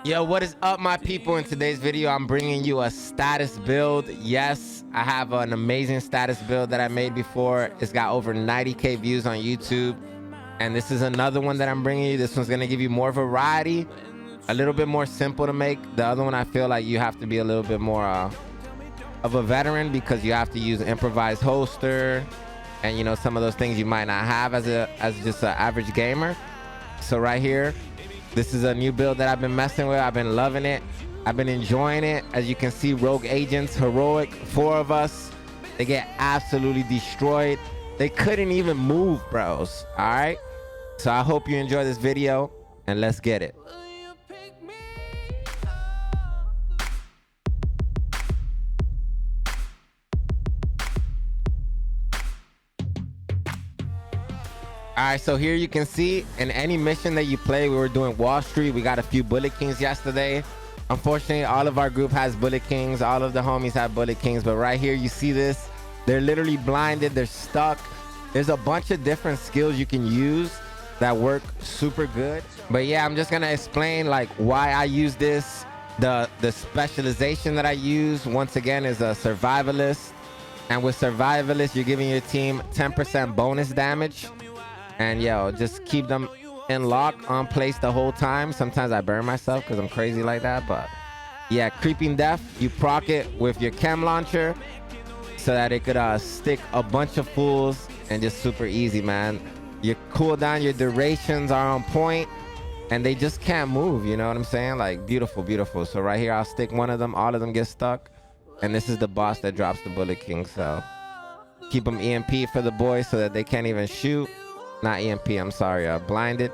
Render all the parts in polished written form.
Yo, what is up, my people? In today's video, I'm bringing you a status build. Yes, I have an amazing status build that I made before. It's got over 90K views on YouTube. And this is another one that I'm bringing you. This one's gonna give you more variety, a little bit more simple to make. The other one, I feel like you have to be a little bit more of a veteran because you have to use an improvised holster and, you know, some of those things you might not have as just an average gamer. So right here, this is a new build that I've been messing with. I've been loving it. I've been enjoying it. As you can see, rogue agents, heroic, 4 of us. They get absolutely destroyed. They couldn't even move, bros. All right. So I hope you enjoy this video and let's get it. All right, so here you can see in any mission that you play, we were doing Wall Street. We got a few Bullet Kings yesterday. Unfortunately, all of our group has Bullet Kings. All of the homies have Bullet Kings. But right here, you see this. They're literally blinded. They're stuck. There's a bunch of different skills you can use that work super good. But yeah, I'm just going to explain like why I use this. The specialization that I use, once again, is a survivalist. And with survivalist, you're giving your team 10% bonus damage. And yo, just keep them in lock on place the whole time. Sometimes I burn myself because I'm crazy like that. But yeah, creeping death, you proc it with your chem launcher so that it could stick a bunch of fools and just super easy, man. Your cooldown, your durations are on point and they just can't move. You know what I'm saying? Like beautiful, beautiful. So right here, I'll stick one of them. All of them get stuck. And this is the boss that drops the Bullet King. So keep them EMP for the boys so that they can't even shoot. Not EMP, I'm sorry, blinded.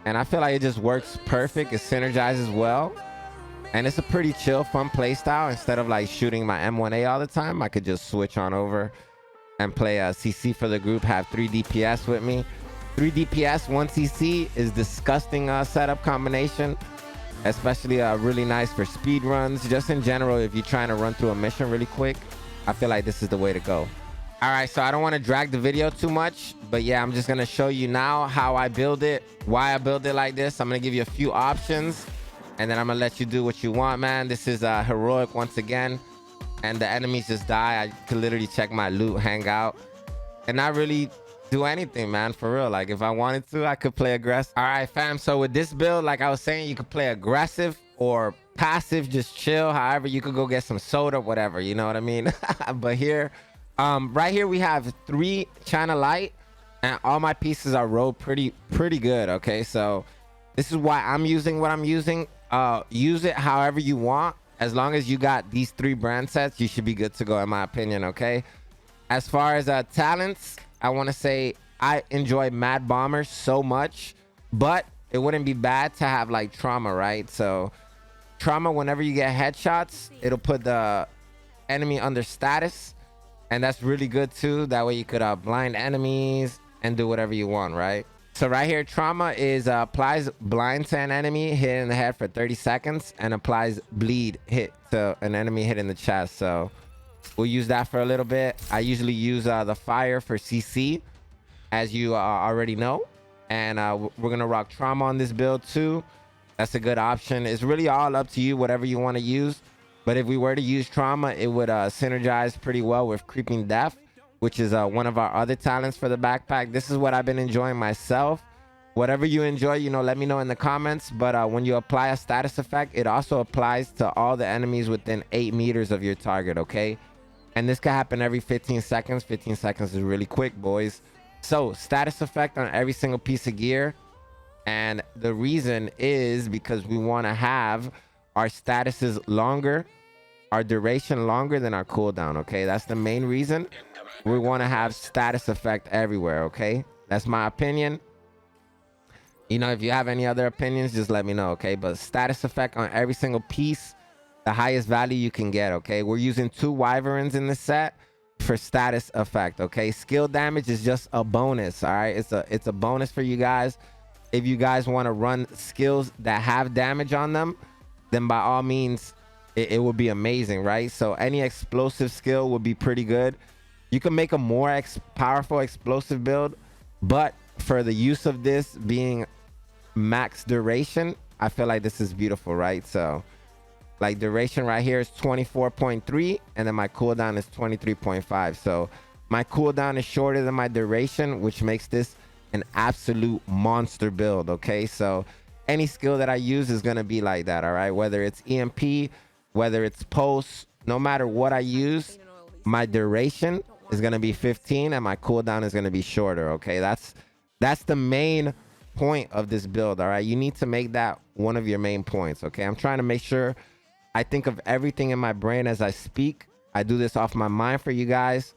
And I feel like it just works perfect. It synergizes well. And it's a pretty chill, fun play style. Instead of like shooting my M1A all the time, I could just switch on over and play a CC for the group, have 3 DPS with me. 3 DPS, 1 CC is disgusting setup combination. Especially really nice for speed runs. Just in general, if you're trying to run through a mission really quick, I feel like this is the way to go. All right, so I don't want to drag the video too much, but yeah, I'm just going to show you now how I build it, why I build it like this. I'm going to give you a few options, and then I'm going to let you do what you want, man. This is heroic once again, and the enemies just die. I could literally check my loot, hang out, and not really do anything, man, for real. Like, if I wanted to, I could play aggressive. All right, fam, so with this build, like I was saying, you could play aggressive or passive, just chill. However, you could go get some soda, whatever, you know what I mean? But here... right here we have 3 China Light and all my pieces are rolled pretty good. Okay, so this is why I'm using what I'm using. Use it however you want. As long as you got these 3 brand sets, you should be good to go, in my opinion. Okay, as far as talents, I want to say I enjoy Mad Bomber so much, but it wouldn't be bad to have like Trauma, right? So Trauma, whenever you get headshots, it'll put the enemy under status. And that's really good too. That way you could blind enemies and do whatever you want, right? So right here, Trauma is applies blind to an enemy hit in the head for 30 seconds and applies bleed hit to an enemy hit in the chest. So we'll use that for a little bit. I usually use the fire for CC, as you already know. And we're gonna rock Trauma on this build too. That's a good option. It's really all up to you, whatever you want to use. But if we were to use Trauma, it would synergize pretty well with Creeping Death, which is one of our other talents for the backpack. This is what I've been enjoying myself. Whatever you enjoy, you know, let me know in the comments. But when you apply a status effect, it also applies to all the enemies within 8 meters of your target, okay? And this can happen every 15 seconds. 15 seconds is really quick, boys. So status effect on every single piece of gear. And the reason is because we want to have our statuses longer, our duration longer than our cooldown. Okay, that's the main reason. We want to have status effect everywhere. Okay, that's my opinion. You know, if you have any other opinions, just let me know. Okay, but status effect on every single piece, the highest value you can get. Okay, we're using 2 wyverns in the set for status effect. Okay, skill damage is just a bonus. All right, it's a bonus for you guys. If you guys want to run skills that have damage on them, then by all means it would be amazing, right? So any explosive skill would be pretty good. You can make a more powerful explosive build, but for the use of this being max duration, I feel like this is beautiful, right? So like duration right here is 24.3, and then my cooldown is 23.5. So my cooldown is shorter than my duration, which makes this an absolute monster build. Okay, so any skill that I use is gonna be like that. All right, whether it's EMP, whether it's pulse, no matter what I use, my duration is gonna be 15 and my cooldown is gonna be shorter. Okay, that's the main point of this build. All right, you need to make that one of your main points. Okay, I'm trying to make sure I think of everything in my brain as I speak. I do this off my mind for you guys,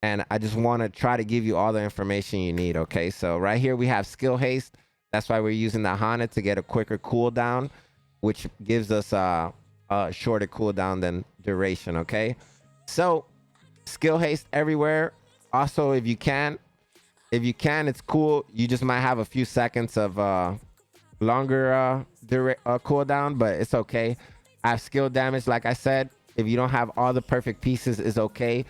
and I just want to try to give you all the information you need. Okay, so right here we have skill haste. That's why we're using the Hana to get a quicker cooldown, which gives us a shorter cooldown than duration. Okay, so skill haste everywhere. Also, if you can, it's cool. You just might have a few seconds of longer cooldown, but it's okay. I have skill damage, like I said. If you don't have all the perfect pieces, is okay.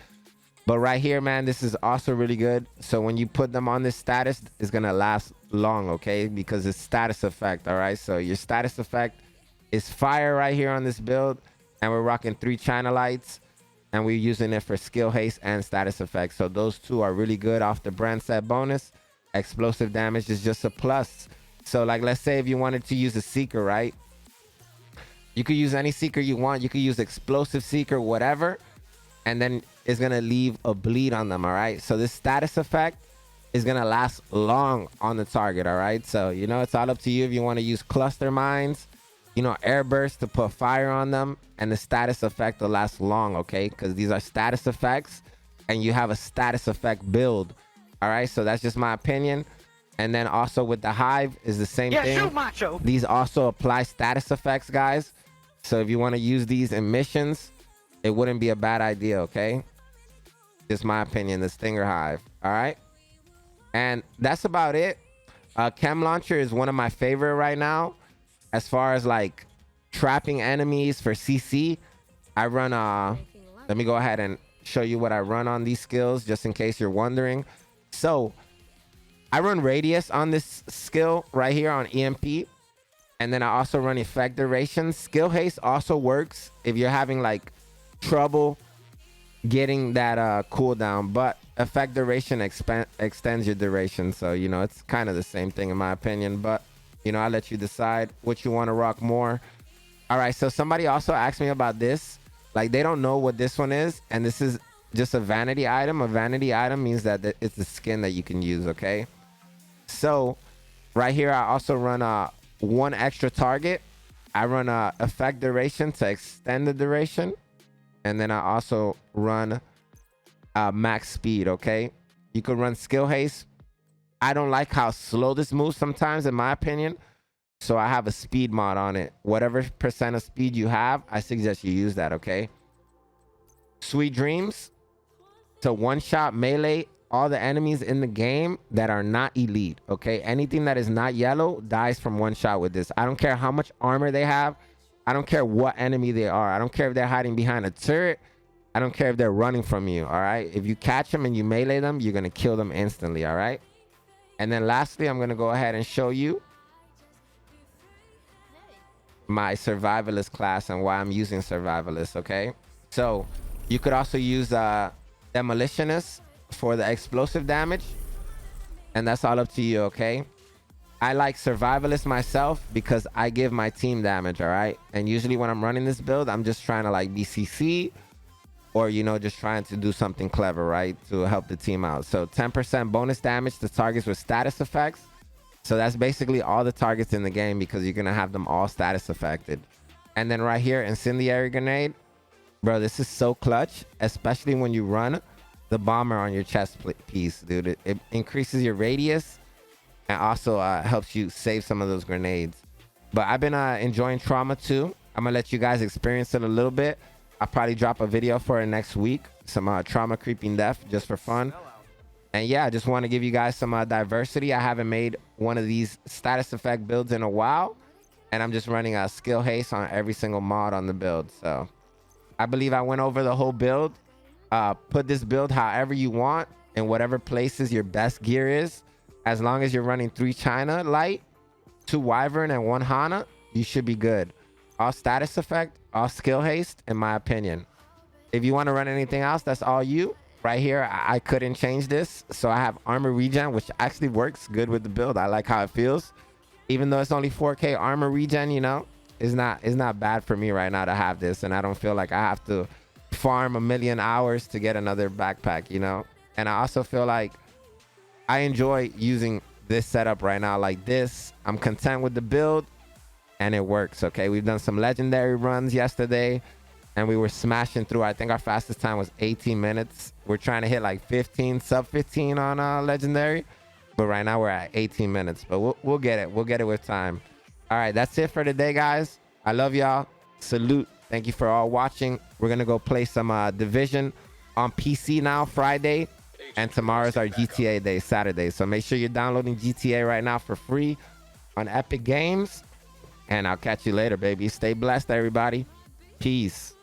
But right here, man, this is also really good. So when you put them on this status, it's gonna last long, okay? Because it's status effect. All right, so your status effect is fire right here on this build, and we're rocking 3 China lights, and we're using it for skill haste and status effect. So those two are really good off the brand set bonus. Explosive damage is just a plus. So like, let's say if you wanted to use a seeker, right? You could use any seeker you want. You could use explosive seeker, whatever, and then it's gonna leave a bleed on them. All right, so this status effect is gonna last long on the target. All right, so you know, it's all up to you if you want to use cluster mines, you know, air burst to put fire on them, and the status effect will last long. Okay, because these are status effects and you have a status effect build. All right, so that's just my opinion. And then also with the hive is the same thing. Shoot, macho. These also apply status effects, guys. So if you want to use these in missions, it wouldn't be a bad idea. Okay, just my opinion. The Stinger hive. All right, and that's about it. Chem launcher is one of my favorite right now as far as like trapping enemies for CC. I run let me go ahead and show you what I run on these skills, just in case you're wondering. So I run radius on this skill right here on EMP, and then I also run effect duration. Skill haste also works if you're having like trouble getting that cooldown, but effect duration extends your duration. So you know, it's kind of the same thing in my opinion, but you know, I'll let you decide what you want to rock more. All right, so somebody also asked me about this. Like, they don't know what this one is, and this is just a vanity item. A vanity item means that it's the skin that you can use. Okay, so right here I also run one extra target. I run effect duration to extend the duration, and then I also run max speed. Okay, you could run skill haste. I don't like how slow this moves sometimes, in my opinion, so I have a speed mod on it. Whatever percent of speed you have, I suggest you use that. Okay, Sweet Dreams to one-shot melee all the enemies in the game that are not elite. Okay, anything that is not yellow dies from one shot with this. I don't care how much armor they have. I don't care what enemy they are. I don't care if they're hiding behind a turret. I don't care if they're running from you. All right, if you catch them and you melee them, you're gonna kill them instantly. All right, and then lastly, I'm gonna go ahead and show you my survivalist class and why I'm using survivalist. Okay, so you could also use demolitionist for the explosive damage, and that's all up to you. Okay, I like survivalist myself because I give my team damage. All right, and usually when I'm running this build, I'm just trying to like BCC, or you know, just trying to do something clever, right, to help the team out. So 10% bonus damage to targets with status effects. So that's basically all the targets in the game, because you're gonna have them all status affected. And then right here, incendiary grenade, bro, this is so clutch, especially when you run the bomber on your chest piece, dude. It increases your radius and also helps you save some of those grenades. But I've been enjoying Trauma 2. I'm gonna let you guys experience it a little bit. I'll probably drop a video for it next week, some Trauma creeping death, just for fun. And yeah, I just want to give you guys some diversity. I haven't made one of these status effect builds in a while, and I'm just running a skill haste on every single mod on the build. So I believe I went over the whole build. Put this build however you want, in whatever places your best gear is. As long as you're running 3 China light, 2 Wyvern and 1 Hana, you should be good. All status effect, all skill haste, in my opinion. If you want to run anything else, that's all you. Right here, I couldn't change this. So I have armor regen, which actually works good with the build. I like how it feels. Even though it's only 4K armor regen, you know, it's not bad for me right now to have this. And I don't feel like I have to farm a million hours to get another backpack, you know. And I also feel like I enjoy using this setup right now like this. I'm content with the build and it works. Okay, we've done some legendary runs yesterday and we were smashing through. I think our fastest time was 18 minutes. We're trying to hit like 15, sub 15 on legendary, but right now we're at 18 minutes. But we'll get it. We'll get it with time. All right, that's it for today, guys. I love y'all. Salute. Thank you for all watching. We're gonna go play some Division on PC now, Friday, and tomorrow's our GTA day, Saturday. So make sure you're downloading GTA right now for free on Epic Games, and I'll catch you later, baby. Stay blessed, everybody. Peace.